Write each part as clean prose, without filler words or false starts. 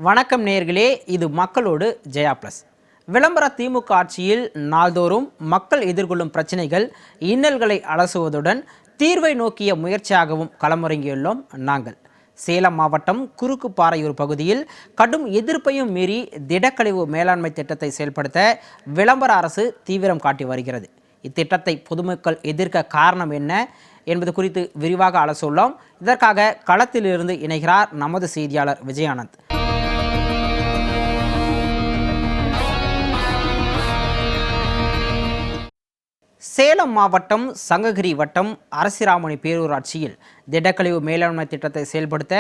வணக்கம் நேயர்களே, இது மக்களோடு ஜெயா பிளஸ். விளம்பர திமுக ஆட்சியில் நாள்தோறும் மக்கள் எதிர்கொள்ளும் பிரச்சனைகள், இன்னல்களை அலசுவதுடன் தீர்வை நோக்கிய முயற்சியாகவும் களமிறங்கியுள்ளோம் நாங்கள். சேலம் மாவட்டம் குறுக்குப்பாறையூர் பகுதியில் கடும் எதிர்ப்பையும் மீறி திடக்கழிவு மேலாண்மை திட்டத்தை செயல்படுத்த விளம்பர அரசு தீவிரம் காட்டி வருகிறது. இத்திட்டத்தை பொதுமக்கள் எதிர்க்க காரணம் என்ன என்பது குறித்து விரிவாக அலசுள்ளோம். இதற்காக களத்திலிருந்து இணைகிறார் நமது செய்தியாளர் விஜயானந்த். சேலம் மாவட்டம் சங்ககிரி வட்டம் அரசிராமணி பேரூராட்சியில் திடக்கழிவு மேலாண்மை திட்டத்தை செயல்படுத்த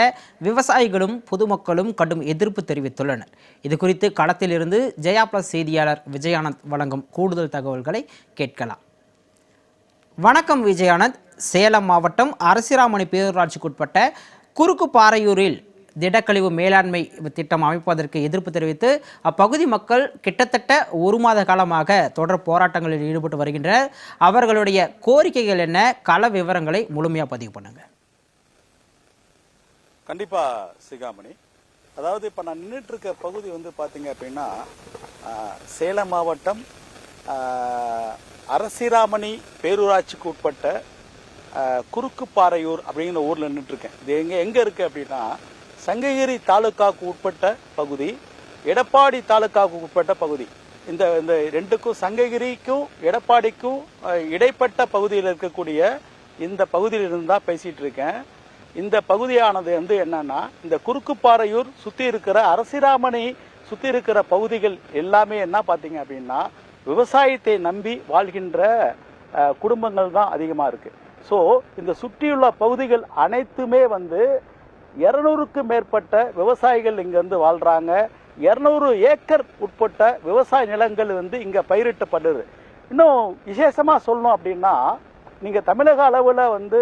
விவசாயிகளும் பொதுமக்களும் கடும் எதிர்ப்பு தெரிவித்துள்ளனர். இது குறித்து களத்திலிருந்து ஜெயா பிளஸ் செய்தியாளர் விஜயானந்த் வழங்கும் கூடுதல் தகவல்களை கேட்கலாம். வணக்கம் விஜயானந்த். சேலம் மாவட்டம் அரசிராமணி பேரூராட்சிக்குட்பட்ட குறுக்குப்பாறையூரில் திடக்கழிவு மேலாண்மை திட்டம் அமைப்பதற்கு எதிர்ப்பு தெரிவித்து அப்பகுதி மக்கள் கிட்டத்தட்ட ஒரு மாத காலமாக தொடர் போராட்டங்களில் ஈடுபட்டு வருகின்றனர். அவர்களுடைய கோரிக்கைகள் என்ன? கள விவரங்களை முழுமையாக பதிவு பண்ணுங்க. கண்டிப்பா சிகாமணி. அதாவது இப்ப நான் நின்றுட்டு இருக்க பகுதி வந்து பாத்தீங்க அப்படின்னா சேலம் மாவட்டம் அரசிராமணி பேரூராட்சிக்கு உட்பட்ட குறுக்குப்பாறையூர் அப்படிங்கிற ஊர்ல நின்றுட்டு இருக்கேன். இது எங்க இருக்கு அப்படின்னா சங்ககிரி தாலுகாவுக்கு உட்பட்ட பகுதி, எடப்பாடி தாலுகாவுக்கு உட்பட்ட பகுதி. இந்த ரெண்டுக்கும் சங்ககிரிக்கும் எடப்பாடிக்கும் இடைப்பட்ட பகுதியில் இருக்கக்கூடிய இந்த பகுதியில் இருந்து தான் பேசிட்டு இருக்கேன். இந்த பகுதியானது வந்து என்னன்னா, இந்த குறுக்குப்பாறையூர் சுத்தி இருக்கிற அரசிராமணி சுத்தி இருக்கிற பகுதிகள் எல்லாமே என்ன பாத்தீங்க அப்படின்னா விவசாயத்தை நம்பி வாழ்கின்ற குடும்பங்கள் தான் அதிகமா இருக்கு. ஸோ இந்த சுற்றியுள்ள பகுதிகள் அனைத்துமே வந்து 200க்கு மேற்பட்ட விவசாயிகள் இங்க வந்து வாழ்றாங்க. 200 ஏக்கர் உட்பட்ட விவசாய நிலங்கள் வந்து இங்க பயிரிட்டப்படுது. இன்னும் விசேஷமா சொல்லணும் அப்படின்னா, நீங்க தமிழக அளவுல வந்து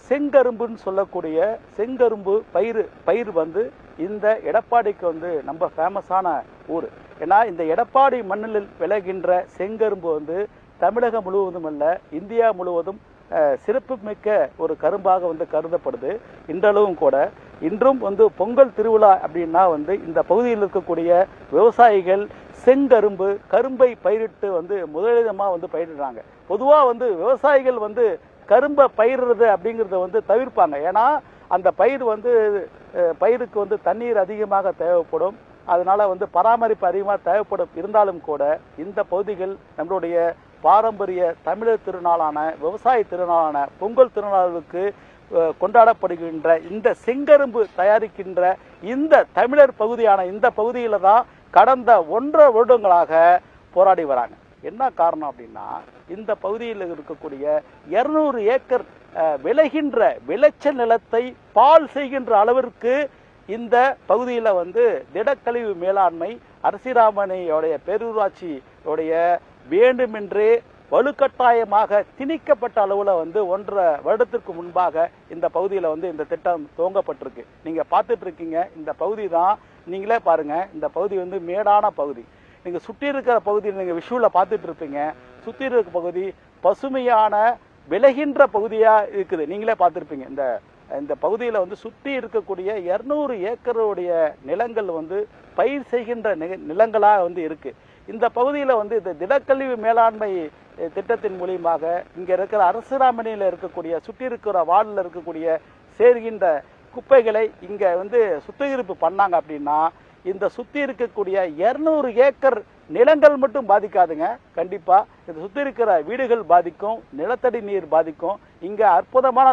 செங்கரும்புன்னு சொல்லக்கூடிய செங்கரும்பு பயிர் வந்து இந்த எடப்பாடிக்கு வந்து ரொம்ப ஃபேமஸான ஊர். ஏன்னா இந்த எடப்பாடி மண்ணில் விளைகின்ற செங்கரும்பு வந்து தமிழகம் முழுவதும் அல்ல, இந்தியா முழுவதும் சிறப்புமிக்க ஒரு கரும்பாக வந்து கருதப்படுது. இன்றளவும் கூட இன்றும் வந்து பொங்கல் திருவிழா அப்படின்னா வந்து இந்த பகுதியில் இருக்கக்கூடிய விவசாயிகள் கரும்பை பயிரிட்டு வந்து முதலிடமா வந்து பயிரிடுறாங்க. பொதுவா வந்து விவசாயிகள் வந்து கரும்பை பயிரிடுறது அப்படிங்கறத வந்து தவிர்ப்பாங்க. ஏன்னா அந்த பயிருக்கு வந்து தண்ணீர் அதிகமாக தேவைப்படும், அதனால வந்து பராமரிப்பு அதிகமாக தேவைப்படும். இருந்தாலும் கூட இந்த பகுதிகள் நம்மளுடைய பாரம்பரிய தமிழர் திருநாளான விவசாய திருநாளான பொங்கல் திருநாளுக்கு கொண்டாடப்படுகின்ற இந்த செங்கரும்பு தயாரிக்கின்ற இந்த தமிழர் பகுதியான இந்த பகுதியில தான் கடந்த 1.5 வருடங்களாக போராடி வராங்க. என்ன காரணம் அப்படின்னா, இந்த பகுதியில் இருக்கக்கூடிய 200 ஏக்கர் விளைகின்ற விளைச்சல் நிலத்தை பால் செய்கின்ற அளவிற்கு இந்த பகுதியில வந்து திடக்கழிவு மேலாண்மை அரசிராமணியோடைய பேரூராட்சியோடைய வேண்டுமென்றே வலுக்கட்டாயமாக திணிக்கப்பட்ட அளவுல வந்து 1.5 வருடத்திற்கு முன்பாக இந்த பகுதியில வந்து இந்த திட்டம் துவங்கப்பட்டிருக்கு. நீங்க பார்த்துட்டு இருக்கீங்க இந்த பகுதி தான். நீங்களே பாருங்க, இந்த பகுதி வந்து மேடான பகுதி. நீங்க சுற்றி இருக்கிற பகுதியில் நீங்க விஷுவல பார்த்துட்டு இருப்பீங்க. சுற்றி இருக்கிற பகுதி பசுமையான விளைகின்ற பகுதியா இருக்குது. நீங்களே பார்த்துருப்பீங்க. இந்த பகுதியில் வந்து சுற்றி இருக்கக்கூடிய 200 ஏக்கருடைய நிலங்கள் வந்து பயிர் செய்கின்ற நிலங்களாக வந்து இருக்கு. இந்த பகுதியில் வந்து இந்த திடக்கழிவு மேலாண்மை திட்டத்தின் மூலியமாக இங்க இருக்கிற அரசிராமணியில இருக்கக்கூடிய சுற்றி இருக்கிற வார்டில் இருக்கக்கூடிய சேர்கின்ற குப்பைகளை இங்க வந்து சுத்திகரிப்பு பண்ணாங்க அப்படின்னா இந்த சுத்தி இருக்கக்கூடிய 200 ஏக்கர் நிலங்கள் மட்டும் பாதிக்காதுங்க. கண்டிப்பா இந்த சுத்தி இருக்கிற வீடுகள் பாதிக்கும், நிலத்தடி நீர் பாதிக்கும். இங்க அற்புதமான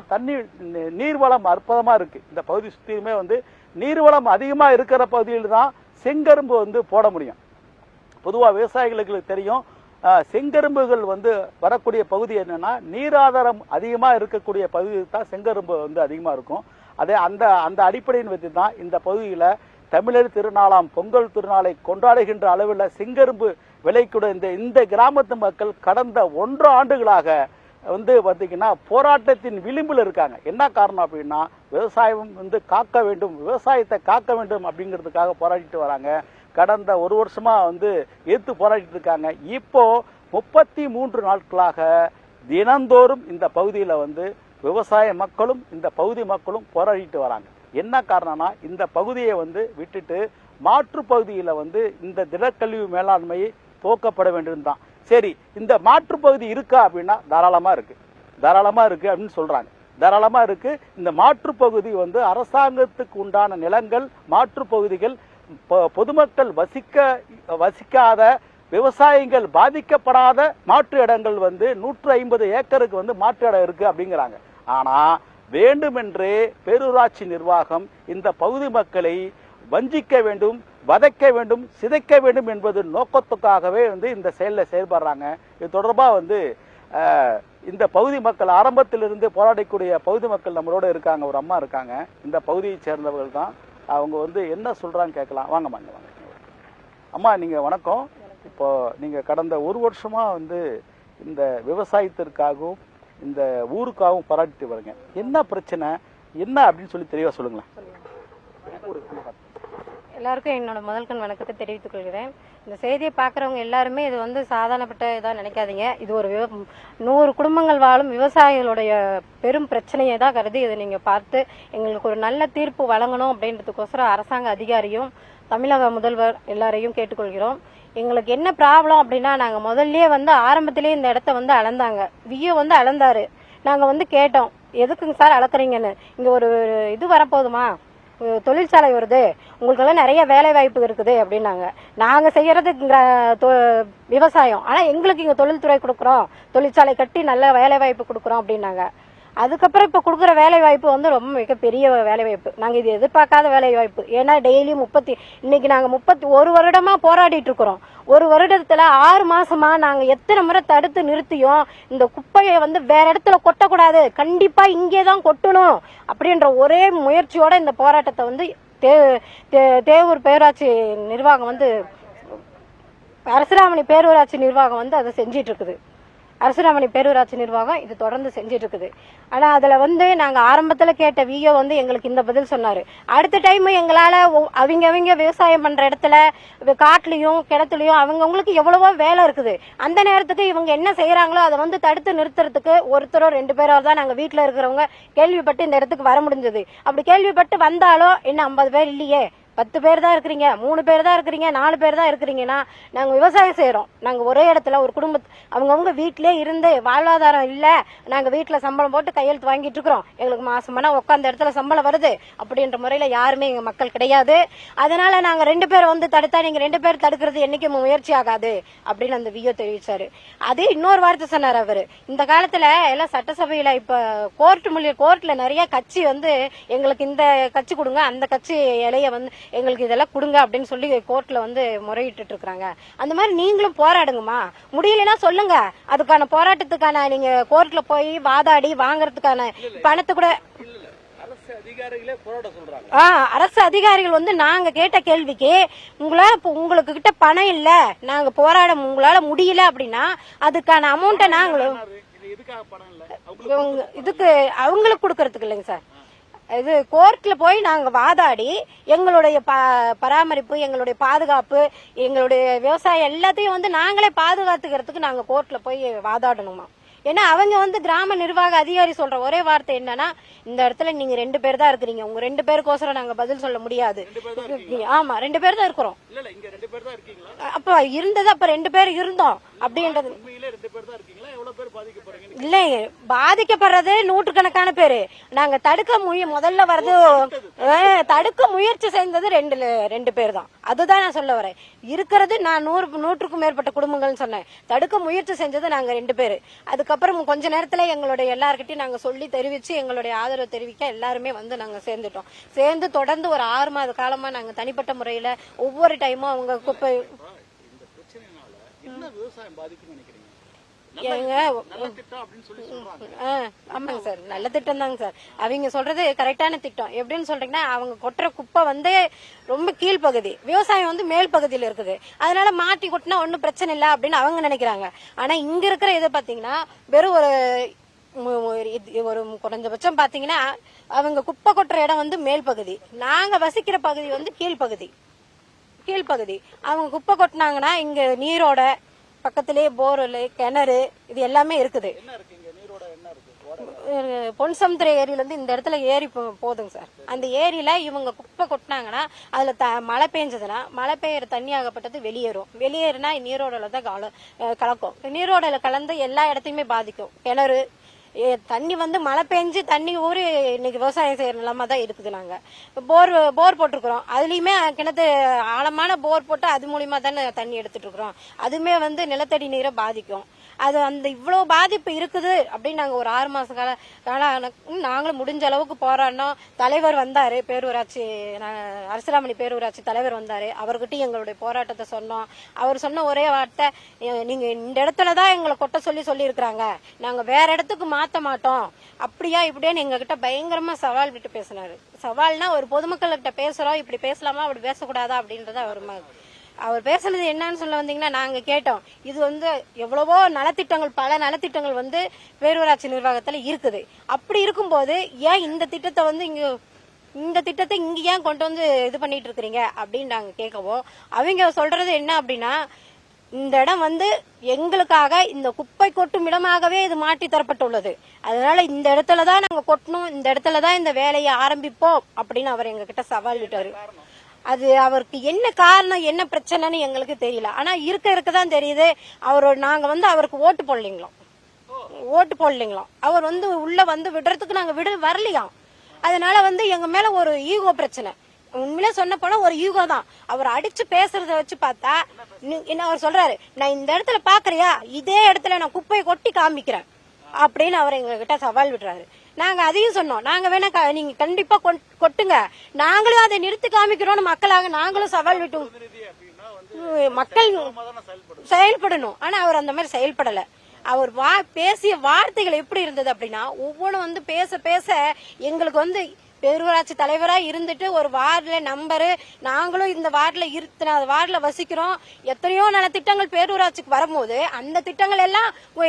நீர்வளம் அற்புதமா இருக்கு. இந்த பகுதி சுத்தியுமே வந்து நீர்வளம் அதிகமா இருக்கிற பகுதியில் தான் செங்கரும்பு வந்து போட முடியும். பொதுவா விவசாயிகளுக்கு தெரியும், செங்கரும்புகள் வந்து வரக்கூடிய பகுதி என்னன்னா நீராதாரம் அதிகமா இருக்கக்கூடிய பகுதி தான் செங்கரும்பு வந்து அதிகமா இருக்கும். அதே அந்த அடிப்படையின் வச்சு தான் இந்த பகுதியில தமிழர் திருநாளாம் பொங்கல் திருநாளை கொண்டாடுகின்ற அளவில் செங்கரும்பு விளைக்கூட இந்த கிராமத்து மக்கள் கடந்த 1.5 ஆண்டுகளாக வந்து பார்த்தீங்கன்னா போராட்டத்தின் விளிம்பில் இருக்காங்க. என்ன காரணம் அப்படின்னா, விவசாயம் வந்து காக்க வேண்டும், விவசாயத்தை காக்க வேண்டும் அப்படிங்கிறதுக்காக போராடிட்டு வராங்க. கடந்த 1 வருஷமா வந்து எதிர்த்து போராடிட்டு இருக்காங்க. இப்போ 33 நாட்களாக தினந்தோறும் இந்த பகுதியில் வந்து விவசாய மக்களும் இந்த பகுதி மக்களும் போராடிட்டு வராங்க. என்ன காரணம்னா இந்த பகுதியை வந்து விட்டுட்டு மாற்று பகுதியில் வந்து இந்த திடக்கழிவு மேலாண்மை துவக்கப்பட வேண்டியதுதான். சரி, இந்த மாற்று பகுதி இருக்கா அப்படின்னா தாராளமா இருக்கு அப்படின்னு சொல்றாங்க. தாராளமா இருக்கு. இந்த மாற்று பகுதி வந்து அரசாங்கத்துக்கு உண்டான நிலங்கள், மாற்று பகுதிகள், பொதுமக்கள் வசிக்காத, விவசாயிகள் பாதிக்கப்படாத மாற்று இடங்கள் வந்து 150 ஏக்கருக்கு வந்து மாற்று இடம் இருக்கு அப்படிங்கிறாங்க. ஆனா வேண்டுமென்றே பேரூராட்சி நிர்வாகம் இந்த பகுதி மக்களை வஞ்சிக்க வேண்டும், வதைக்க வேண்டும், சிதைக்க வேண்டும் என்பது நோக்கத்துக்காகவே வந்து இந்த செயல்படுறாங்க. இது தொடர்பா வந்து இந்த பகுதி மக்கள் ஆரம்பத்திலிருந்து போராடக்கூடிய பகுதி மக்கள் நம்மளோட இருக்காங்க. ஒரு அம்மா இருக்காங்க, இந்த பகுதியை சேர்ந்தவர்கள் தான். அவங்க வந்து என்ன சொல்றான்னு கேட்கலாம். வாங்கம்மா, வாங்க. அம்மா, நீங்க வணக்கம். இப்போ நீங்க கடந்த ஒரு வருஷமா வந்து இந்த விவசாயத்திற்காகவும் இந்த ஊருக்காகவும் போராடிட்டு வரீங்க. என்ன பிரச்சனை என்ன அப்படின்னு சொல்லி தெளிவா சொல்லுங்களேன். எல்லாருக்கும் என்னோட முதல்கண் வணக்கத்தை தெரிவித்துக் கொள்கிறேன். இந்த செய்தியை பார்க்குறவங்க எல்லாருமே இது வந்து சாதாரணப்பட்ட இதாக நினைக்காதீங்க. இது ஒரு 100 குடும்பங்கள் வாழும் விவசாயிகளுடைய பெரும் பிரச்சனையை தான் கருதி இதை நீங்கள் பார்த்து எங்களுக்கு ஒரு நல்ல தீர்ப்பு வழங்கணும் அப்படின்றதுக்கோசரம் அரசாங்க அதிகாரியும் தமிழக முதல்வர் எல்லாரையும் கேட்டுக்கொள்கிறோம். எங்களுக்கு என்ன ப்ராப்ளம் அப்படின்னா, நாங்கள் முதல்ல வந்து ஆரம்பத்திலேயே இந்த இடத்த வந்து அளந்தாங்க. வியோ வந்து அளந்தாரு. நாங்கள் வந்து கேட்டோம், எதுக்குங்க சார் அளக்குறீங்கன்னு. இங்கே ஒரு இது வரப்போகுதுமா, தொழிற்சாலை வருது, உங்களுக்கெல்லாம் நிறைய வேலை வாய்ப்பு இருக்குது அப்படின்னாங்க. நாங்கள் செய்யறது விவசாயம், ஆனால் எங்களுக்கு இங்கே தொழில்துறை கொடுக்குறோம், தொழிற்சாலை கட்டி நல்ல வேலை வாய்ப்பு கொடுக்குறோம் அப்படின்னாங்க. அதுக்கப்புறம் இப்போ கொடுக்குற வேலை வாய்ப்பு வந்து ரொம்ப மிகப்பெரிய வேலை வாய்ப்பு. நாங்கள் இது எதிர்பார்க்காத வேலை வாய்ப்பு. ஏன்னா டெய்லி இன்னைக்கு நாங்கள் 31 வருடமா போராடிட்டு இருக்கிறோம். ஒரு வருடத்துல 6 மாசமா நாங்கள் எத்தனை முறை தடுத்து நிறுத்தியும் இந்த குப்பையை வந்து வேற இடத்துல கொட்டக்கூடாது, கண்டிப்பா இங்கே தான் கொட்டணும் அப்படின்ற ஒரே முயற்சியோட இந்த போராட்டத்தை வந்து தேவூர் பேரூராட்சி நிர்வாகம் வந்து அரசுராமணி பேரூராட்சி நிர்வாகம் வந்து அதை செஞ்சிட்டு இருக்குது. அரசுராமணி பேரூராட்சி நிர்வாகம் இது தொடர்ந்து செஞ்சிட்டு இருக்குது. ஆனா அதுல வந்து நாங்க ஆரம்பத்துல கேட்ட விஓ வந்து எங்களுக்கு இந்த பதில் சொன்னாரு. அடுத்த டைம் எங்களால அவங்க விவசாயம் பண்ற இடத்துல காட்டுலயும் கிணத்துலயும் அவங்களுக்கு எவ்வளவோ வேலை இருக்குது. அந்த நேரத்துக்கு இவங்க என்ன செய்யறாங்களோ அதை வந்து தடுத்து நிறுத்துறதுக்கு ஒருத்தரோ 2 பேரோ தான் நாங்க வீட்டுல இருக்கிறவங்க கேள்விப்பட்டு இந்த இடத்துக்கு வர முடிஞ்சது. அப்படி கேள்விப்பட்டு வந்தாலும் என்ன 50 பேர் இல்லையே, 10 பேர் தான் இருக்கிறீங்க, 3 பேர் தான் இருக்கிறீங்க, 4 பேர் தான் இருக்கிறீங்கன்னா நாங்க விவசாயம் செய்யறோம். நாங்க ஒரே இடத்துல ஒரு அவங்கவுங்க வீட்டிலே இருந்து வாழ்வாதாரம் இல்ல, நாங்க வீட்டுல சம்பளம் போட்டு கையெழுத்து வாங்கிட்டு இருக்கிறோம், எங்களுக்கு மாசமானா உட்காந்த இடத்துல சம்பளம் வருது அப்படின்ற முறையில யாருமே எங்க மக்கள் கிடையாது. அதனால நாங்க 2 பேர் வந்து தடுத்தா நீங்க 2 பேர் தடுக்கிறது என்னைக்கும் முயற்சி ஆகாது அப்படின்னு அந்த விஓ தெரிவிச்சாரு. அதே இன்னொரு வார்த்தை சொன்னார் அவரு. இந்த காலத்துல எல்லாம் சட்டசபையில இப்ப கோர்ட்ல நிறைய கட்சி வந்து எங்களுக்கு இந்த கட்சி கொடுங்க, அந்த கட்சி இலைய வந்து எங்களுக்கு இதெல்லாம் கொடுங்க அப்படின்னு சொல்லி கோர்ட்ல வந்து முறையிட்டு இருக்காங்க. அந்த மாதிரி நீங்களும் போராடுங்கம்மா, முடியலன்னா சொல்லுங்க. அதுக்கான போராட்டத்துக்கான நீங்க கோர்ட்ல போய் வாதாடி வாங்கறதுக்கான பணத்தை கூட அரசு அதிகாரிகள் வந்து நாங்க கேட்ட கேள்விக்கு உங்களுக்கு கிட்ட பணம் இல்ல, நாங்க போராட உங்களால முடியல அப்படின்னா அதுக்கான அமௌண்ட்டை நாங்களும் இதுக்கு அவங்களுக்கு கொடுக்கறதுக்கு இல்லைங்க சார். இது கோர்ட்ல போய் நாங்க வாதாடி எங்களுடைய பராமரிப்பு, எங்களுடைய பாதுகாப்பு, எங்களுடைய விவசாயம் எல்லாத்தையும் வந்து நாங்களே பாதுகாத்துக்கிறதுக்கு நாங்க கோர்ட்ல போய் வாதாடணுமா. ஏன்னா அவங்க வந்து கிராம நிர்வாக அதிகாரி சொல்ற ஒரே வார்த்தை என்னன்னா, இந்த இடத்துல நீங்க 2 பேர் தான் இருக்கிறீங்க, உங்க 2 பேருக்கோசரம் நாங்க பதில் சொல்ல முடியாது. ஆமா, 2 பேர் தான் இருக்கிறோம். அப்ப இருந்தது, அப்ப 2 பேர் இருந்தோம் அப்படின்றது இல்ல. பாதிக்கப்படுறது நூற்றுக்கணக்கான பேரு. நாங்க முதல்ல வர்றது தடுக்க முயற்சி செய்தது 2 பேர் தான். அதுதான் நான் சொல்ல வரேன். இருக்கிறது நான் 100க்கும் மேற்பட்ட குடும்பங்கள் சொன்னேன். தடுக்க முயற்சி செஞ்சது நாங்க 2 பேரு. அதுக்கப்புறம் கொஞ்ச நேரத்துல எங்களுடைய எல்லார்கிட்டையும் நாங்க சொல்லி தெரிவிச்சு எங்களுடைய ஆதரவு தெரிவிக்க எல்லாருமே வந்து நாங்க சேர்ந்துட்டோம். சேர்ந்து தொடர்ந்து ஒரு 6 மாத காலமா நாங்க தனிப்பட்ட முறையில ஒவ்வொரு டைமும் அவங்க குப்பை ஆமாங்க சார், நல்ல திட்டம் தாங்க சார். அவங்க சொல்றது கரெக்டான திட்டம். எப்படின்னு சொல்றீங்கன்னா, அவங்க கொட்டுற குப்பை வந்து ரொம்ப கீழ்பகுதி, விவசாயம் வந்து மேல் பகுதியில இருக்குது. அதனால மாட்டி கொட்டினா ஒன்னும் பிரச்சனை இல்லை அப்படின்னு அவங்க நினைக்கிறாங்க. ஆனா இங்க இருக்கிற இதை பாத்தீங்கன்னா வெறும் ஒரு குறைஞ்சபட்சம் பாத்தீங்கன்னா அவங்க குப்பை கொட்டுற இடம் வந்து மேல் பகுதி, நாங்க வசிக்கிற பகுதி வந்து கீழ்பகுதி. அவங்க குப்பை கொட்டினாங்கன்னா இங்க நீரோட பக்கத்திலே போர்வெல், கிணறு இது எல்லாமே இருக்குது. பொன்சமுத்திர ஏரியிலேருந்து இந்த இடத்துல ஏரி போதுங்க சார். அந்த ஏரியில இவங்க குப்பை கொட்டினாங்கன்னா அதுல மழை பெஞ்சதுன்னா மழை பெய்யற தண்ணி ஆகப்பட்டது வெளியேறும். வெளியேறினா நீரோடல தான் கலக்கும். நீரோடல கலந்து எல்லா இடத்தையுமே பாதிக்கும். கிணறு தண்ணி வந்து மழை பெஞ்சு தண்ணி ஊறி இன்னைக்கு விவசாயம் செய்யற நிலைமை தான் இருக்குது. நாங்க போர் போட்டிருக்கிறோம். அதுலயுமே கிணத்து ஆழமான போர் போட்டு அது மூலியமா தானே தண்ணி எடுத்துட்டு இருக்கிறோம். அதுமே வந்து நிலத்தடி நீரை பாதிக்கும். அது அந்த இவ்வளவு பாதிப்பு இருக்குது அப்படின்னு நாங்க ஒரு 6 மாச நாங்களும் முடிஞ்ச அளவுக்கு போராடினோம். தலைவர் வந்தாரு, பேரூராட்சி அரசிராமணி பேரூராட்சி தலைவர் வந்தாரு. அவர்கிட்டயும் எங்களுடைய போராட்டத்தை சொன்னோம். அவர் சொன்ன ஒரே வார்த்தை, நீங்க இந்த இடத்துலதான் எங்களை கொட்ட சொல்லி இருக்கிறாங்க, நாங்க வேற இடத்துக்கு மாத்த மாட்டோம், அப்படியா இப்படியான்னு எங்க கிட்ட பயங்கரமா சவால் விட்டு பேசினாரு. சவால்னா ஒரு பொதுமக்கள் கிட்ட பேசுறோம், இப்படி பேசலாமா அப்படி பேசக்கூடாதா அப்படின்றத அவர் பேசுனது என்னன்னு சொல்ல வந்தீங்கன்னா நாங்க கேட்டோம். இது வந்து எவ்வளவோ நலத்திட்டங்கள், பல நலத்திட்டங்கள் வந்து பேரூராட்சி நிர்வாகத்துல இருக்குது. அப்படி இருக்கும்போது ஏன் இந்த திட்டத்தை வந்து இங்க ஏன் கொண்டு வந்து இது பண்ணிட்டு இருக்கிறீங்க அப்படின்னு நாங்க கேட்கவும், அவங்க சொல்றது என்ன அப்படின்னா, இந்த இடம் வந்து எங்களுக்காக இந்த குப்பை கொட்டும் இடமாகவே இது மாற்றி தரப்பட்டுள்ளது. அதனால இந்த இடத்துலதான் நாங்க கொட்டணும், இந்த இடத்துலதான் இந்த வேலையை ஆரம்பிப்போம் அப்படின்னு அவர் எங்க கிட்ட சவால் விட்டாரு. அது அவருக்கு என்ன காரணம், என்ன பிரச்சனைன்னு எங்களுக்கு தெரியல. ஆனா இருக்கதான் தெரியுது. நாங்க வந்து அவருக்கு ஓட்டு போடலைங்களாம். அவர் வந்து உள்ள வந்து விடுறதுக்கு நாங்க வரலையாம். அதனால வந்து எங்க மேல ஒரு ஈகோ பிரச்சனை. உண்மையிலே சொன்ன போனா ஒரு ஈகோ தான். அவர் அடிச்சு பேசுறத வச்சு பார்த்தா என்ன அவர் சொல்றாரு, நான் இந்த இடத்துல பாக்குறியா, இதே இடத்துல நான் குப்பையை கொட்டி காமிக்கிறேன் அப்படின்னு அவர் எங்க கிட்ட சவால் விடுறாரு. நாங்க அதையும் சொன்னோம், நாங்க வேணா நீங்க கண்டிப்பா கொட்டுங்க, நாங்களும் அதை நிறுத்தி காமிக்கிறோம் மக்களாக நாங்களும் சவால் விட்டோம். மக்கள் செயல்படணும். ஆனா அவர் அந்த மாதிரி செயல்படல. அவர் பேசிய வார்த்தைகள் எப்படி இருந்தது அப்படின்னா, ஒவ்வொன்றும் வந்து பேச பேச எங்களுக்கு வந்து பேரூராட்சி தலைவரா இருந்துட்டு ஒரு வார்டுல நம்பரு, நாங்களும் இந்த வார்டுல வசிக்கிறோம். எத்தனையோ நலத்திட்டங்கள் பேரூராட்சிக்கு வரும்போது அந்த திட்டங்கள்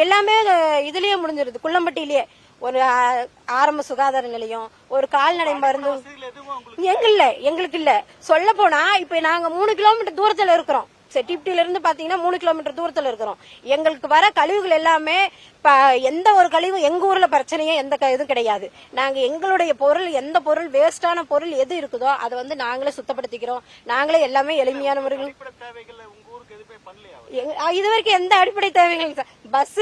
எல்லாமே இதுலயே முடிஞ்சிருது. குள்ளம்பட்டியிலேயே ஒரு ஆரம்ப சுகாதார நிலையம், ஒரு கால்நடை மருந்து எங்களுக்கு இல்ல. சொல்ல போனா இப்ப நாங்க 3 கிலோமீட்டர் தூரத்துல இருக்கிறோம். செட்டிப்டில இருந்து பாத்தீங்கன்னா 3 கிலோமீட்டர் தூரத்துல இருக்கிறோம். எங்களுக்கு வர கழிவுகள் எல்லாமே எந்த ஒரு கழிவு எங்க ஊர்ல பிரச்சனையே எந்த இதுவும் கிடையாது. நாங்க எங்களுடைய பொருள், எந்த பொருள் வேஸ்டான பொருள் எது இருக்குதோ அதை வந்து நாங்களே சுத்தப்படுத்திக்கிறோம். நாங்களே எல்லாமே எளிமையான முறைகள். இது வரைக்கும் எந்த அடிப்படை தேவைகள், பஸ்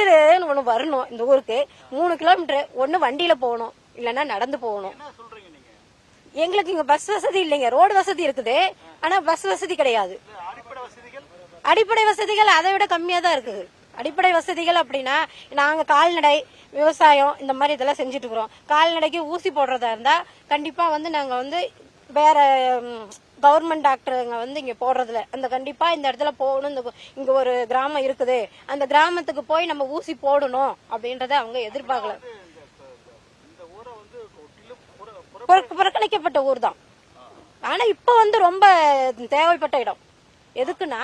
ஒண்ணு வரணும் இந்த ஊருக்கு 3 கிலோமீட்டர், ஒண்ணு வண்டியில போகணும் இல்லன்னா நடந்து போகணும். எங்களுக்கு இங்க பஸ் வசதி இல்லைங்க, ரோடு வசதி இருக்குது, ஆனா பஸ் வசதி கிடையாது. அடிப்படை வசதிகள் அதை விட கம்மியா தான் இருக்குது. அடிப்படை வசதிகள் அப்படின்னா நாங்க கால்நடை விவசாயம் இந்த மாதிரி இதெல்லாம் செஞ்சுட்டு இருக்கிறோம். கால்நடைக்கு ஊசி போடுறதா இருந்தா கண்டிப்பா வந்து நாங்க வந்து வேற கவர்மெண்ட் டாக்டருங்க வந்து இங்க போடுறதுல அந்த கண்டிப்பா இந்த இடத்துல போகணும். இங்க ஒரு கிராமம் இருக்குது, அந்த கிராமத்துக்கு போய் நம்ம ஊசி போடணும் அப்படின்றத அவங்க எதிர்பார்க்கல. புறக்கணிக்கப்பட்ட ஊர் தான். ஆனா இப்ப வந்து ரொம்ப தேவைப்பட்ட இடம். எதுக்குன்னா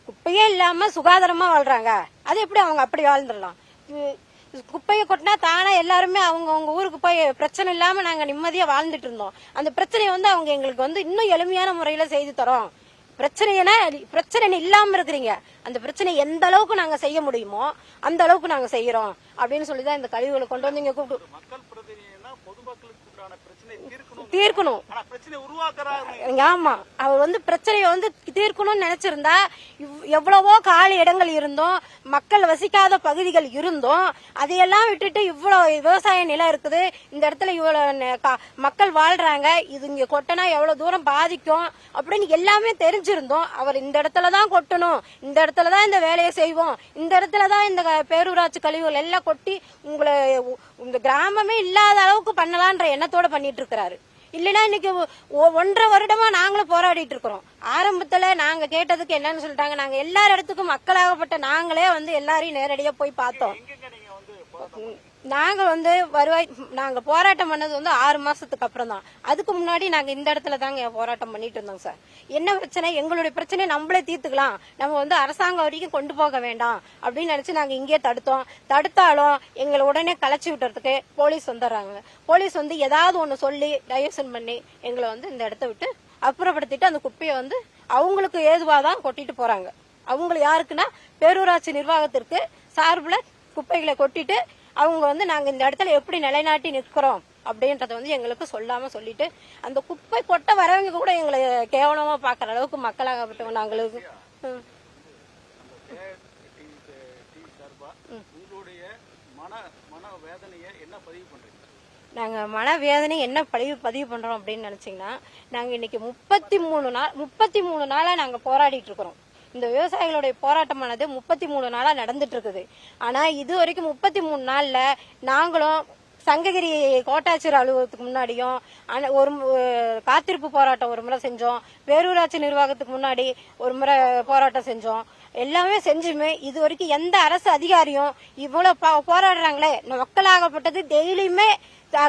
குப்பையே இல்லாம சுகாதாரமா வாழ்றாங்க. அது எப்படி அவங்க அப்படி வாழ்ந்துடலாம்? குப்பையை கொட்டினா தானே எல்லாருமே அவங்க ஊருக்கு போய் பிரச்சனை இல்லாம நாங்க நிம்மதியா வாழ்ந்துட்டு இருந்தோம். அந்த பிரச்சனையை வந்து அவங்க எங்களுக்கு வந்து இன்னும் எளிமையான முறையில செய்து தரோம். பிரச்சனை இல்லாம இருக்கிறீங்க, அந்த பிரச்சனை எந்த அளவுக்கு நாங்க செய்ய முடியுமோ அந்த அளவுக்கு நாங்க செய்யறோம் அப்படின்னு சொல்லிதான் இந்த கழிவுகளை கொண்டு வந்து இங்க கூப்பிட்டு தீர்க்கணும். ஆமா, அவர் வந்து பிரச்சனையை வந்து தீர்க்கணும்னு நினைச்சிருந்தா எவ்வளவோ காலி இடங்கள் இருந்தோம், மக்கள் வசிக்காத பகுதிகள் இருந்தோம், அதையெல்லாம் விட்டுட்டு இவ்வளவு விவசாய நிலம் இருக்குது, இந்த இடத்துல இவ்வளவு மக்கள் வாழ்றாங்க, இது இங்க கொட்டினா எவ்வளவு தூரம் பாதிக்கும் அப்படின்னு எல்லாமே தெரிஞ்சிருந்தோம். அவர் இந்த இடத்துலதான் கொட்டணும், இந்த இடத்துலதான் இந்த வேலையை செய்வோம், இந்த இடத்துலதான் இந்த பேரூராட்சி கழிவுகள் எல்லாம் கொட்டி உங்களை இந்த கிராமமே இல்லாத அளவுக்கு பண்ணலான்ற எண்ணத்தோட பண்ணிட்டு இருக்கிறாரு. இல்லைன்னா இன்னைக்கு 1.5 வருடமா நாங்களும் போராடிட்டு இருக்கிறோம். ஆரம்பத்துல நாங்க கேட்டதுக்கு என்னன்னு சொல்லிட்டாங்க, நாங்க எல்லா இடத்துக்கும் மக்களாகப்பட்ட நாங்களே வந்து எல்லாரையும் நேரடியா போய் பார்த்தோம். நாங்க வந்து நாங்க போராட்டம் பண்ணது வந்து 6 மாசத்துக்கு அப்புறம் தான். அதுக்கு முன்னாடி நாங்க இந்த இடத்துல தாங்க போராட்டம் பண்ணிட்டு இருந்தோம் சார். என்ன பிரச்சனை, எங்களுடைய பிரச்சனையை நம்மளே தீர்த்துக்கலாம், நம்ம வந்து அரசாங்கம் வரைக்கும் கொண்டு போக வேண்டாம் அப்படின்னு நினைச்சு நாங்க இங்கே தடுத்தாலும் எங்களை உடனே கலைச்சி விட்டுறதுக்கு போலீஸ் வந்துடுறாங்க. போலீஸ் வந்து ஏதாவது ஒண்ணு சொல்லி டைவர்ஷன் பண்ணி எங்களை வந்து இந்த இடத்த விட்டு அப்புறப்படுத்திட்டு அந்த குப்பையை வந்து அவங்களுக்கு ஏதுவாதான் கொட்டிட்டு போறாங்க. அவங்களுக்கு யாருக்குன்னா பேரூராட்சி நிர்வாகத்திற்கு சார்புல குப்பைகளை கொட்டிட்டு அவங்க வந்து நாங்க இந்த இடத்துல எப்படி நிலைநாட்டி நிற்கிறோம் அப்படின்றத வந்து எங்களுக்கு சொல்லாம சொல்லிட்டு அந்த குப்பை கொட்ட வரவங்க கூட எங்களை கேவலமா பாக்குற அளவுக்கு மக்களாகப்பட்டவங்க நாங்களுக்கு நாங்க மனவேதனை என்ன பதிவு பண்றோம் அப்படின்னு நினைச்சீங்கன்னா, நாங்க இன்னைக்கு 33 நாளா நாங்க போராடிட்டு இருக்கிறோம். இந்த விவசாயிகளுடைய போராட்டமானது 33 நாளா நடந்துட்டு இருக்குது. ஆனா இது வரைக்கும் 33 நாள்ல நாங்களும் சங்ககிரி கோட்டாட்சியர் அலுவலகத்துக்கு முன்னாடியும் ஒரு காத்திருப்பு போராட்டம் ஒரு முறை செஞ்சோம். பேரூராட்சி நிர்வாகத்துக்கு முன்னாடி ஒரு முறை போராட்டம் செஞ்சோம். எல்லாமே செஞ்சுமே இது வரைக்கும் எந்த அரசு அதிகாரியும் இவ்வளவு போராடுறாங்களே, மக்களாகப்பட்டது டெய்லியுமே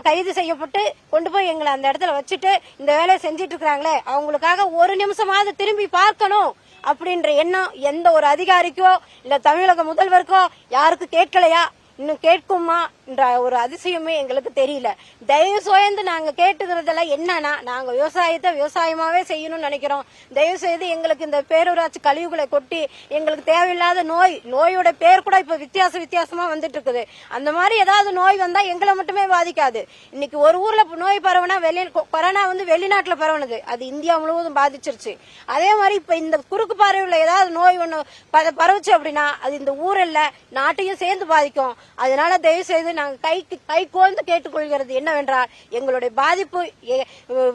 கைது செய்யப்பட்டு கொண்டு போய் எங்களை அந்த இடத்துல வச்சுட்டு இந்த வேலையை செஞ்சிட்டு இருக்கிறாங்களே, அவங்களுக்காக ஒரு நிமிஷமாவது திரும்பி பார்க்கணும் அப்படின்ற எண்ணம் எந்த ஒரு அதிகாரிக்கோ இல்ல தமிழக முதல்வருக்கோ யாருக்கு கேட்கலையா, இன்னும் கேட்குமா என்ற ஒரு அதிசயமே எங்களுக்கு தெரியல. தயவு செய்து நாங்க கேட்டுக்கிறதெல்லாம் என்னன்னா, நாங்க விவசாயத்தை விவசாயமாவே செய்யணும்னு நினைக்கிறோம். தயவு செய்து எங்களுக்கு இந்த பேரூராட்சி கழிவுகளை கொட்டி எங்களுக்கு தேவையில்லாத நோயோட பேர் கூட இப்ப வித்தியாசமா வந்துட்டு இருக்குது. அந்த மாதிரி ஏதாவது நோய் வந்தா எங்களை மட்டுமே பாதிக்காது. இன்னைக்கு ஒரு ஊர்ல நோய் பரவுனா கொரோனா வந்து வெளிநாட்டுல பரவுனது, அது இந்தியா முழுவதும் பாதிச்சிருச்சு. அதே மாதிரி இப்ப இந்த குறுக்கு பார்வையுள்ள ஏதாவது நோய் ஒண்ணு பரவுச்சு அப்படின்னா அது இந்த ஊரில் நாட்டையும் சேர்ந்து பாதிக்கும். அதனால தயவு செய்து நாங்க கை கோர்ந்து கேட்டுக்கொள்கிறது என்னவென்றால், எங்களுடைய பாதிப்பு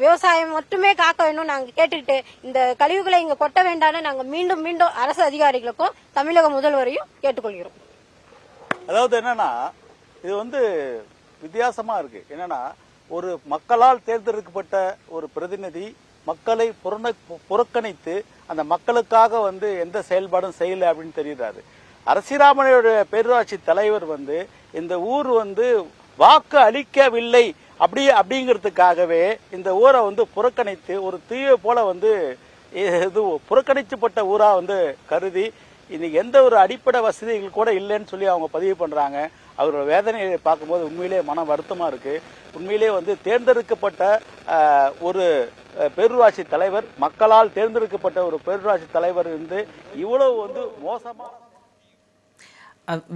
விவசாயம் மட்டுமே காக்க வேண்டும் நாங்க கேட்டுக்கிட்டு இந்த கழிவுகளை இங்க கொட்ட வேண்டாம்னு நாங்க மீண்டும் அரசு அதிகாரிகளுக்கும் தமிழக முதல்வரையும் கேட்டுக்கொள்கிறோம். அதாவது என்னன்னா, இது வந்து வித்தியாசமா இருக்கு. என்னன்னா, ஒரு மக்களால் தேர்ந்தெடுக்கப்பட்ட ஒரு பிரதிநிதி மக்களை புறக்கணித்து அந்த மக்களுக்காக வந்து எந்த செயல்பாடும் செய்யல அப்படின்னு தெரியுறாரு. அரசிராமனையோட பேரூராட்சி தலைவர் வந்து இந்த ஊர் வந்து வாக்கு அளிக்கவில்லை அப்படிங்கிறதுக்காகவே இந்த ஊரை வந்து புறக்கணித்து ஒரு தீவை போல வந்து இது புறக்கணிக்கப்பட்ட ஊரா வந்து கருதி இன்னைக்கு எந்த ஒரு அடிப்படை வசதிகள் கூட இல்லைன்னு சொல்லி அவங்க பதிவு பண்றாங்க. அவரோட வேதனையை பார்க்கும்போது உண்மையிலே மன வருத்தமா இருக்கு. உண்மையிலே வந்து தேர்ந்தெடுக்கப்பட்ட ஒரு பேரூராட்சி தலைவர், மக்களால் தேர்ந்தெடுக்கப்பட்ட ஒரு பேரூராட்சி தலைவர் வந்து இவ்வளவு வந்து மோசமா.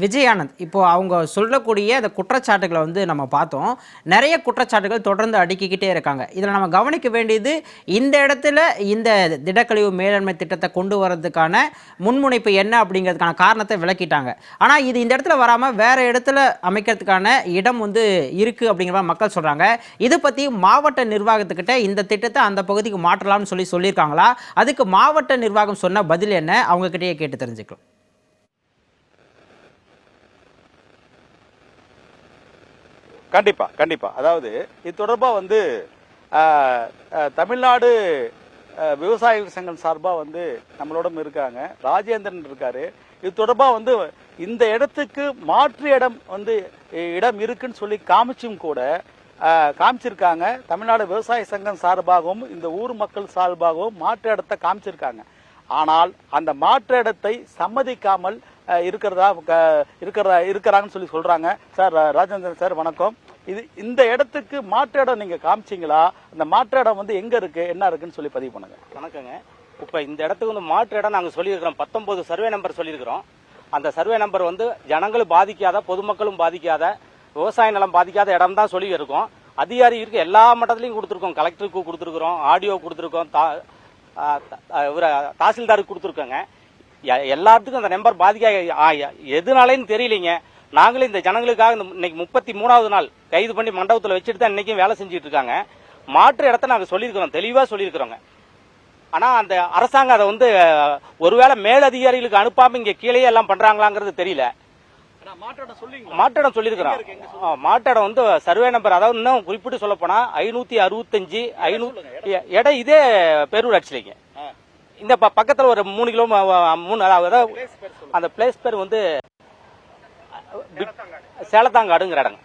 விஜயானந்த், இப்போ அவங்க சொல்லக்கூடிய அந்த குற்றச்சாட்டுகளை வந்து நம்ம பார்த்தோம். நிறைய குற்றச்சாட்டுகள் தொடர்ந்து அடுக்கிக்கிட்டே இருக்காங்க. இதில் நம்ம கவனிக்க வேண்டியது, இந்த இடத்துல இந்த திடக்கழிவு மேலாண்மை திட்டத்தை கொண்டு வரதுக்கான முன்முனைப்பு என்ன அப்படிங்கிறதுக்கான காரணத்தை விளக்கிட்டாங்க. ஆனால் இது இந்த இடத்துல வராமல் வேற இடத்துல அமைக்கிறதுக்கான இடம் வந்து இருக்குது அப்படிங்கிற மாதிரி மக்கள் சொல்கிறாங்க. இதை பற்றி மாவட்ட நிர்வாகத்துக்கிட்ட இந்த திட்டத்தை அந்த பகுதிக்கு மாற்றலாம்னு சொல்லியிருக்காங்களா? அதுக்கு மாவட்ட நிர்வாகம் சொன்ன பதில் என்ன, அவங்ககிட்டயே கேட்டு தெரிஞ்சுக்கலாம். கண்டிப்பா. அதாவது இது தொடர்பா வந்து தமிழ்நாடு விவசாயிகள் சங்கம் சார்பா வந்து நம்மளோட இருக்காங்க, ராஜேந்திரன் இருக்காரு. இது தொடர்பா வந்து இந்த இடத்துக்கு மாற்று இடம் வந்து இடம் இருக்குன்னு சொல்லி காமிச்சிருக்காங்க. தமிழ்நாடு விவசாய சங்கம் சார்பாகவும் இந்த ஊர் மக்கள் சார்பாகவும் மாற்று இடத்தை காமிச்சிருக்காங்க. ஆனால் அந்த மாற்று இடத்தை சம்மதிக்காமல் இருக்கிறாங்கன்னு சொல்லி சொல்றாங்க. சார் ராஜேந்திரன் சார் வணக்கம். இந்த இடத்துக்கு மாற்று இடம் நீங்க காமிச்சிங்களா? அந்த மாற்று இடம் வந்து எங்க இருக்கு, என்ன இருக்குன்னு சொல்லி பதிவு பண்ணுங்க. வணக்கங்க. இப்ப இந்த இடத்துக்கு வந்து மாற்று இடம் நாங்க சொல்லியிருக்கிறோம். 19 சர்வே நம்பர் சொல்லியிருக்கிறோம். அந்த சர்வே நம்பர் வந்து ஜனங்களும் பாதிக்காத, பொதுமக்களும் பாதிக்காத, விவசாய நிலம் பாதிக்காத இடம் தான் சொல்லி இருக்கோம். அதிகாரி இருக்கு எல்லா மட்டத்திலையும் கொடுத்துருக்கோம். கலெக்டருக்கு கொடுத்துருக்கிறோம், ஆடியோ கொடுத்துருக்கோம், தாசில்தாருக்கு கொடுத்துருக்கோங்க. எல்லாத்துக்கும் அந்த நம்பர் பாதிக்க எதுனாலேன்னு தெரியலீங்க. நாங்களும் இந்த ஜனங்களுக்காக இன்னைக்கு 33வது நாள் கைது பண்ணி மண்டபத்தில் வச்சுட்டு தான் இன்னைக்கும் வேலை செஞ்சுட்டு இருக்காங்க. மாற்று இடத்த நாங்க சொல்லியிருக்கிறோம், தெளிவா சொல்லியிருக்கிறோங்க. ஆனா அந்த அரசாங்கம் அதை வந்து ஒருவேளை மேலதிகாரிகளுக்கு அனுப்பாம இங்க கீழே எல்லாம் பண்றாங்களாங்கிறது தெரியல. மாற்றிடம் சொல்லியிருக்கிறோம். மாற்றிடம் வந்து சர்வே நம்பர், அதாவது இன்னும் குறிப்பிட்டு சொல்ல போனா 565 இடம் இதே பேரூராட்சியிலங்க. இந்த பக்கத்துல ஒரு 3 கிலோ அந்த பிளேஸ் பேர் வந்து சேலத்தாங்காடுங்கிற இடங்க.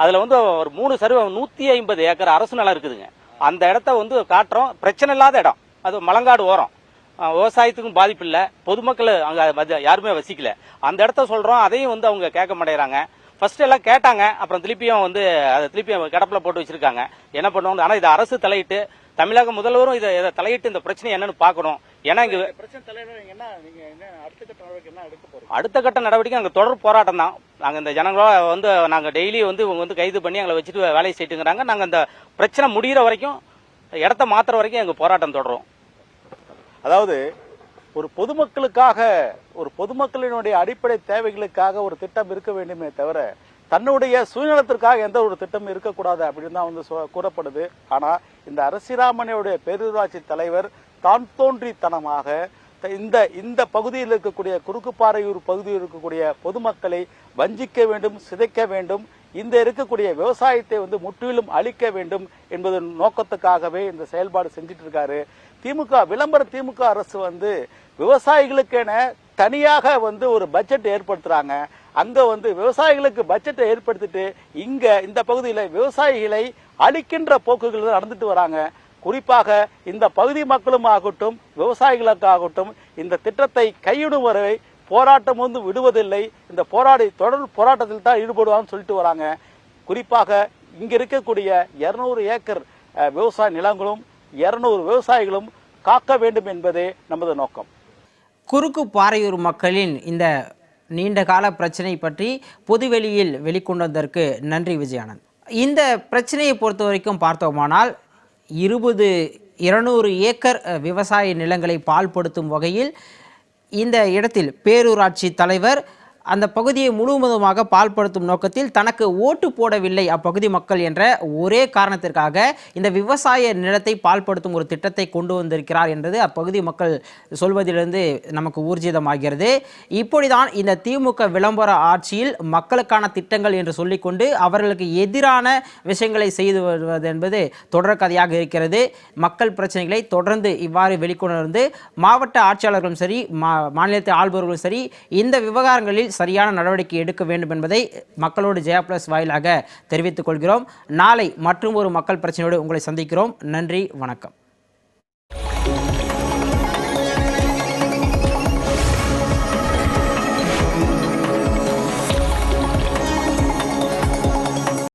அதுல வந்து ஒரு 3 சர்வே 150 ஏக்கர் அரசு நிலம் இருக்குதுங்க. அந்த இடத்த வந்து காட்டுறோம். பிரச்சனை இல்லாத இடம், அது மலங்காடு ஓரம், விவசாயத்துக்கும் பாதிப்பு இல்ல, பொதுமக்கள் அங்க யாருமே வசிக்கல. அந்த இடத்த சொல்றோம், அதையும் வந்து அவங்க கேட்க மாட்டேறாங்க. ஃபர்ஸ்ட் எல்லாம் கேட்டாங்க, அப்புறம் திருப்பியும் வந்து அதை திருப்பியும் கிடப்புல போட்டு வச்சிருக்காங்க. என்ன பண்ணுவாங்க? ஆனா இது அரசு தலையிட்டு, தமிழக முதல்வரும் இதை தலையிட்டு இந்த பிரச்சனை என்னன்னு பார்க்கணும். ஏன்னா இங்க பிரச்சனை தலைவர் என்ன நீங்க என்ன அடுத்த கட்ட நடவடிக்கை என்ன எடுக்க போறீங்க? அடுத்த கட்ட நடவடிக்கை நாங்கள் தொடர் போராட்டம் தான். நாங்கள் இந்த ஜனங்களோட வந்து நாங்கள் டெய்லி வந்து இவங்க வந்து கைது பண்ணி எங்களை வச்சுட்டு வேலையை செய்யுங்கிறாங்க. நாங்கள் இந்த பிரச்சனை முடிகிற வரைக்கும், இடத்த மாத்துற வரைக்கும் எங்கள் போராட்டம் தொடரும். அதாவது ஒரு பொதுமக்களுக்காக, ஒரு பொதுமக்களினுடைய அடிப்படை தேவைகளுக்காக ஒரு திட்டம் இருக்க வேண்டுமே தவிர தன்னுடைய சுயநலத்திற்காக எந்த ஒரு திட்டம் இருக்கக்கூடாது அப்படின்னு தான் வந்து கூறப்படுது. ஆனா இந்த அரசிராமனையுடைய பேரூராட்சி தலைவர் தான் தோன்றித்தனமாக இந்த பகுதியில் இருக்கக்கூடிய குறுக்குப்பாறையூர் பகுதியில் இருக்கக்கூடிய பொதுமக்களை வஞ்சிக்க வேண்டும், சிதைக்க வேண்டும், இந்த இருக்கக்கூடிய விவசாயத்தை வந்து முற்றிலும் அழிக்க வேண்டும் என்பது நோக்கத்துக்காகவே இந்த செயல்பாடு செஞ்சிட்டு இருக்காரு. விளம்பர திமுக அரசு வந்து விவசாயிகளுக்கென தனியாக வந்து ஒரு பட்ஜெட் ஏற்படுத்துறாங்க. அங்க வந்து விவசாயிகளுக்கு பட்ஜெட்டை ஏற்படுத்திட்டு இங்க இந்த பகுதியில விவசாயிகளை அழிக்கின்ற போக்குகள் நடந்துட்டு வராங்க. குறிப்பாக இந்த பகுதி மக்களும் ஆகட்டும், விவசாயிகளுக்காகட்டும் இந்த திட்டத்தை கையிடும் வரை போராட்டம் வந்து விடுவதில்லை. இந்த தொடர் போராட்டத்தில் தான் ஈடுபடுவான்னு சொல்லிட்டு வராங்க. குறிப்பாக இங்க இருக்கக்கூடிய 200 ஏக்கர் விவசாய நிலங்களும் 200 விவசாயிகளும் காக்க வேண்டும் என்பதே நமது நோக்கம். குறுக்கு பாறையூர் மக்களின் இந்த நீண்ட கால பிரச்சனை பற்றி பொதுவெளியில் வெளிக்கொண்டதற்கு நன்றி விஜயானந்த். இந்த பிரச்சனையை பொறுத்த வரைக்கும் பார்த்தோமானால் 200 ஏக்கர் விவசாய நிலங்களை பாழ்படுத்தும் வகையில் இந்த இடத்தில் பேரூராட்சி தலைவர் அந்த பகுதியை முழுவதுமாக பாழ்படுத்தும் நோக்கத்தில் தனக்கு ஓட்டு போடவில்லை அப்பகுதி மக்கள் என்ற ஒரே காரணத்திற்காக இந்த விவசாய நிலத்தை பாழ்படுத்தும் ஒரு திட்டத்தை கொண்டு வந்திருக்கிறார் என்பது அப்பகுதி மக்கள் சொல்வதிலிருந்து நமக்கு ஊர்ஜிதமாகிறது. இப்படிதான் இந்த திமுக விளம்பர ஆட்சியில் மக்களுக்கான திட்டங்கள் என்று சொல்லிக்கொண்டு அவர்களுக்கு எதிரான விஷயங்களை செய்து வருவது என்பது தொடர் கதையாக இருக்கிறது. மக்கள் பிரச்சனைகளை தொடர்ந்து இவ்வாறு வெளிக்கொணர்ந்து மாவட்ட ஆட்சியாளர்களும் சரி, மாநிலத்தை ஆள்பவர்களும் சரி இந்த விவகாரங்களில் சரியான நடவடிக்கை எடுக்க வேண்டும் என்பதை மக்களோடு ஜெயா பிளஸ் வாயிலாக தெரிவித்துக் கொள்கிறோம். நாளை மற்றும் ஒரு மக்கள் பிரச்சனையோடு உங்களை சந்திக்கிறோம். நன்றி, வணக்கம்.